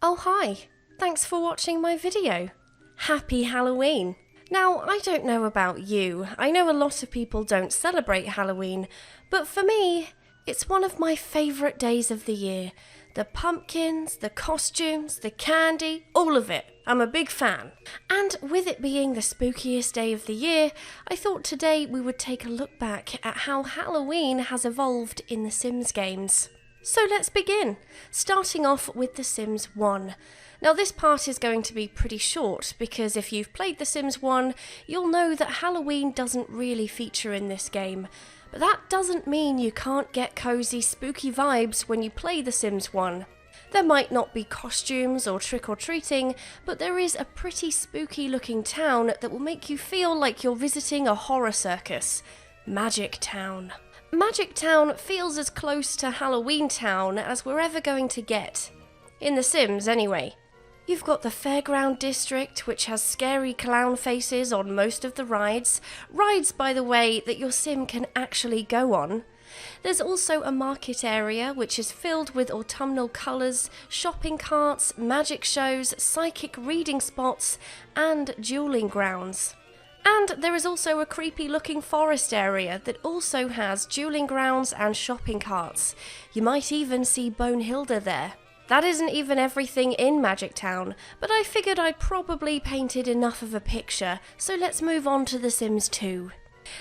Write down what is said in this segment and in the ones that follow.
Oh hi, thanks for watching my video. Happy Halloween! Now, I don't know about you, I know a lot of people don't celebrate Halloween, but for me, it's one of my favourite days of the year. The pumpkins, the costumes, the candy, all of it. I'm a big fan. And with it being the spookiest day of the year, I thought today we would take a look back at how Halloween has evolved in the Sims games. So let's begin, starting off with The Sims 1. Now this part is going to be pretty short because if you've played The Sims 1, you'll know that Halloween doesn't really feature in this game. But that doesn't mean you can't get cozy, spooky vibes when you play The Sims 1. There might not be costumes or trick-or-treating, but there is a pretty spooky looking town that will make you feel like you're visiting a horror circus. Magic Town. Magic Town feels as close to Halloween Town as we're ever going to get. In The Sims, anyway. You've got the Fairground District, which has scary clown faces on most of the rides. Rides, by the way, that your sim can actually go on. There's also a market area, which is filled with autumnal colours, shopping carts, magic shows, psychic reading spots, and dueling grounds. And there is also a creepy looking forest area that also has dueling grounds and shopping carts. You might even see Bonehilda there. That isn't even everything in Magic Town, but I figured I'd probably painted enough of a picture, so let's move on to The Sims 2.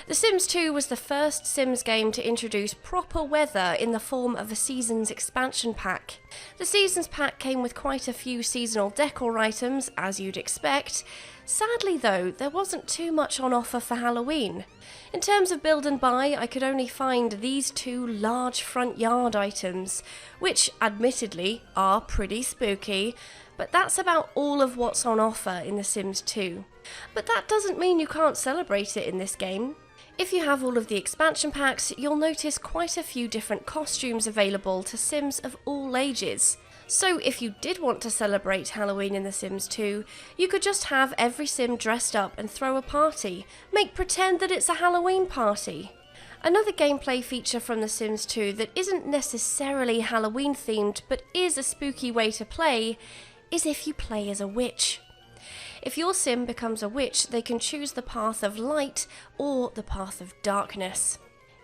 The Sims 2 was the first Sims game to introduce proper weather in the form of a Seasons expansion pack. The Seasons pack came with quite a few seasonal decor items, as you'd expect. Sadly though, there wasn't too much on offer for Halloween. In terms of build and buy, I could only find these two large front yard items, which admittedly are pretty spooky, but that's about all of what's on offer in The Sims 2. But that doesn't mean you can't celebrate it in this game. If you have all of the expansion packs, you'll notice quite a few different costumes available to Sims of all ages. So if you did want to celebrate Halloween in The Sims 2, you could just have every Sim dressed up and throw a party. Make pretend that it's a Halloween party. Another gameplay feature from The Sims 2 that isn't necessarily Halloween themed but is a spooky way to play is if you play as a witch. If your sim becomes a witch, they can choose the path of light or the path of darkness.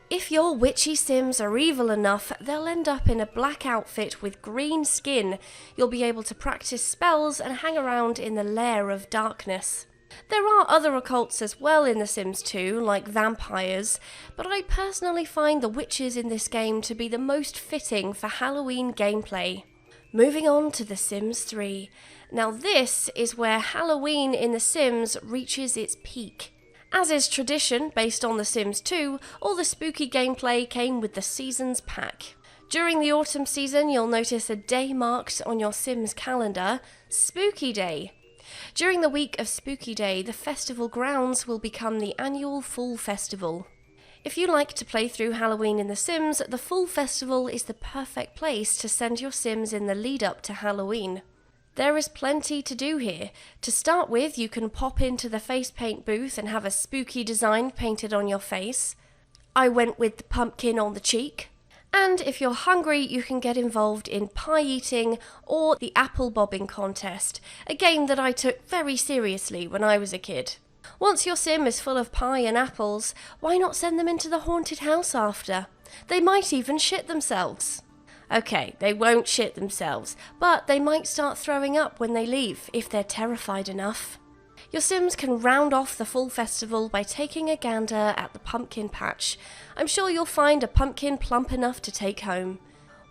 If your witchy sims are evil enough, they'll end up in a black outfit with green skin. You'll be able to practice spells and hang around in the lair of darkness. There are other occults as well in The Sims 2, like vampires, but I personally find the witches in this game to be the most fitting for Halloween gameplay. Moving on to The Sims 3. Now this is where Halloween in The Sims reaches its peak. As is tradition based on The Sims 2, all the spooky gameplay came with the Seasons pack. During the autumn season, you'll notice a day marked on your Sims calendar, Spooky Day. During the week of Spooky Day, the festival grounds will become the annual Fall Festival. If you like to play through Halloween in The Sims, the Fall Festival is the perfect place to send your Sims in the lead up to Halloween. There is plenty to do here. To start with, you can pop into the face paint booth and have a spooky design painted on your face. I went with the pumpkin on the cheek. And if you're hungry, you can get involved in pie eating or the apple bobbing contest, a game that I took very seriously when I was a kid. Once your sim is full of pie and apples, why not send them into the haunted house after? They might even shit themselves. Okay, they won't shit themselves, but they might start throwing up when they leave, if they're terrified enough. Your Sims can round off the Fall Festival by taking a gander at the pumpkin patch. I'm sure you'll find a pumpkin plump enough to take home.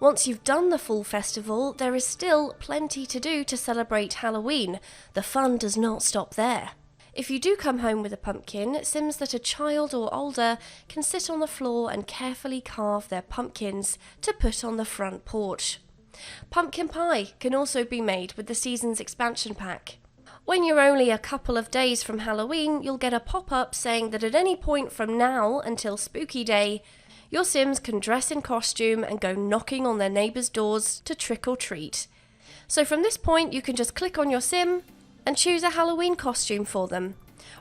Once you've done the Fall Festival, there is still plenty to do to celebrate Halloween. The fun does not stop there. If you do come home with a pumpkin, Sims that are child or older can sit on the floor and carefully carve their pumpkins to put on the front porch. Pumpkin pie can also be made with the Seasons expansion pack. When you're only a couple of days from Halloween, you'll get a pop-up saying that at any point from now until Spooky Day, your Sims can dress in costume and go knocking on their neighbours' doors to trick or treat. So from this point, you can just click on your Sim and choose a Halloween costume for them.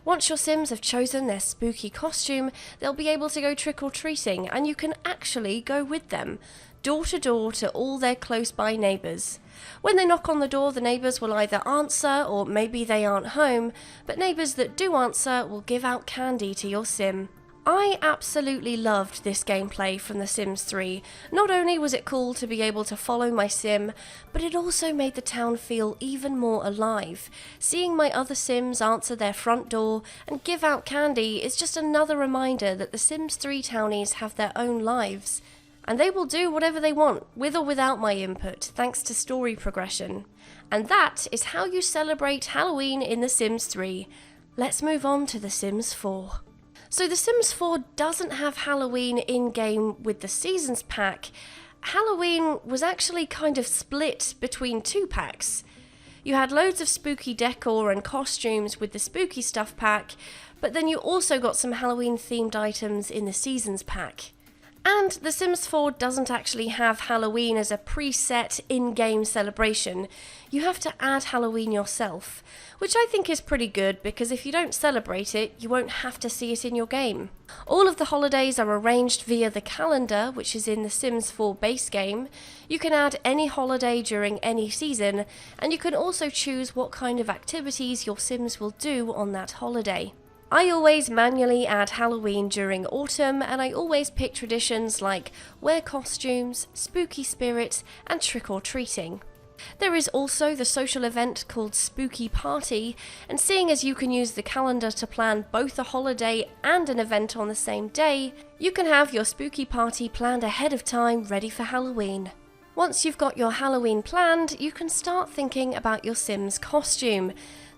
Once your Sims have chosen their spooky costume, they'll be able to go trick-or-treating, and you can actually go with them, door to door to all their close-by neighbours. When they knock on the door, the neighbours will either answer or maybe they aren't home, but neighbours that do answer will give out candy to your sim. I absolutely loved this gameplay from The Sims 3. Not only was it cool to be able to follow my sim, but it also made the town feel even more alive. Seeing my other sims answer their front door and give out candy is just another reminder that the Sims 3 townies have their own lives. And they will do whatever they want, with or without my input, thanks to story progression. And that is how you celebrate Halloween in The Sims 3. Let's move on to The Sims 4. So The Sims 4 doesn't have Halloween in-game with the Seasons pack. Halloween was actually kind of split between two packs. You had loads of spooky decor and costumes with the spooky stuff pack, but then you also got some Halloween themed items in the Seasons pack. And The Sims 4 doesn't actually have Halloween as a preset in-game celebration. You have to add Halloween yourself, which I think is pretty good because if you don't celebrate it, you won't have to see it in your game. All of the holidays are arranged via the calendar, which is in the Sims 4 base game. You can add any holiday during any season, and you can also choose what kind of activities your Sims will do on that holiday. I always manually add Halloween during autumn, and I always pick traditions like wear costumes, spooky spirits, and trick-or-treating. There is also the social event called Spooky Party, and seeing as you can use the calendar to plan both a holiday and an event on the same day, you can have your Spooky Party planned ahead of time ready for Halloween. Once you've got your Halloween planned, you can start thinking about your Sim's costume.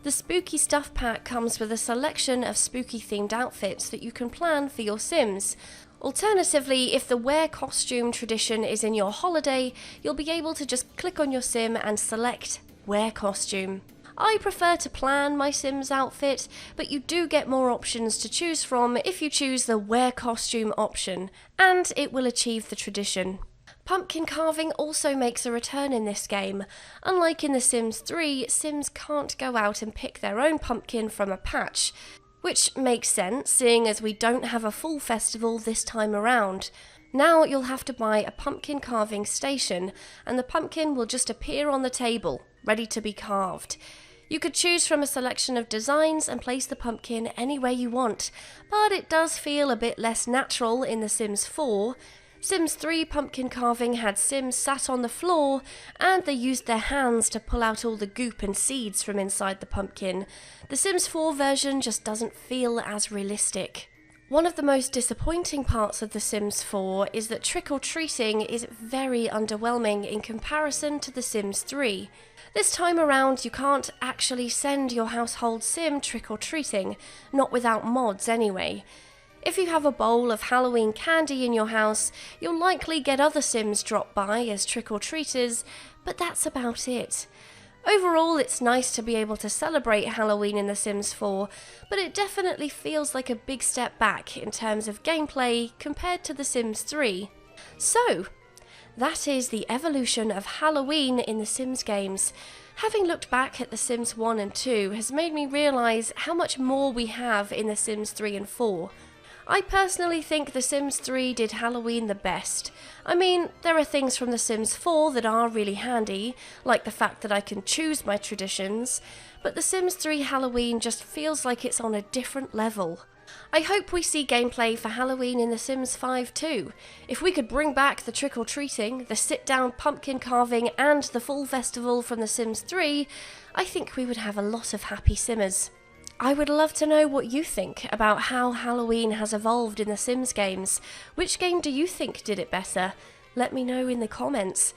The Spooky Stuff Pack comes with a selection of spooky themed outfits that you can plan for your Sims. Alternatively, if the wear costume tradition is in your holiday, you'll be able to just click on your Sim and select wear costume. I prefer to plan my Sim's outfit, but you do get more options to choose from if you choose the wear costume option, and it will achieve the tradition. Pumpkin carving also makes a return in this game. Unlike in The Sims 3, Sims can't go out and pick their own pumpkin from a patch, which makes sense seeing as we don't have a full festival this time around. Now you'll have to buy a pumpkin carving station, and the pumpkin will just appear on the table, ready to be carved. You could choose from a selection of designs and place the pumpkin anywhere you want, but it does feel a bit less natural in The Sims 4. Sims 3 pumpkin carving had Sims sat on the floor, and they used their hands to pull out all the goop and seeds from inside the pumpkin. The Sims 4 version just doesn't feel as realistic. One of the most disappointing parts of The Sims 4 is that trick-or-treating is very underwhelming in comparison to The Sims 3. This time around, you can't actually send your household sim trick-or-treating, not without mods anyway. If you have a bowl of Halloween candy in your house, you'll likely get other Sims drop by as trick-or-treaters, but that's about it. Overall, it's nice to be able to celebrate Halloween in The Sims 4, but it definitely feels like a big step back in terms of gameplay compared to The Sims 3. So, that is the evolution of Halloween in The Sims games. Having looked back at The Sims 1 and 2 has made me realise how much more we have in The Sims 3 and 4. I personally think The Sims 3 did Halloween the best. I mean, there are things from The Sims 4 that are really handy, like the fact that I can choose my traditions, but The Sims 3 Halloween just feels like it's on a different level. I hope we see gameplay for Halloween in The Sims 5 too. If we could bring back the trick-or-treating, the sit-down pumpkin carving, and the full festival from The Sims 3, I think we would have a lot of happy Simmers. I would love to know what you think about how Halloween has evolved in the Sims games. Which game do you think did it better? Let me know in the comments.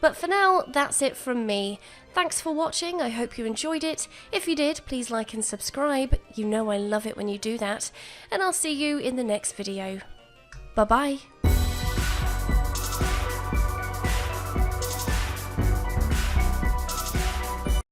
But for now, that's it from me. Thanks for watching, I hope you enjoyed it. If you did, please like and subscribe. You know I love it when you do that. And I'll see you in the next video. Bye bye.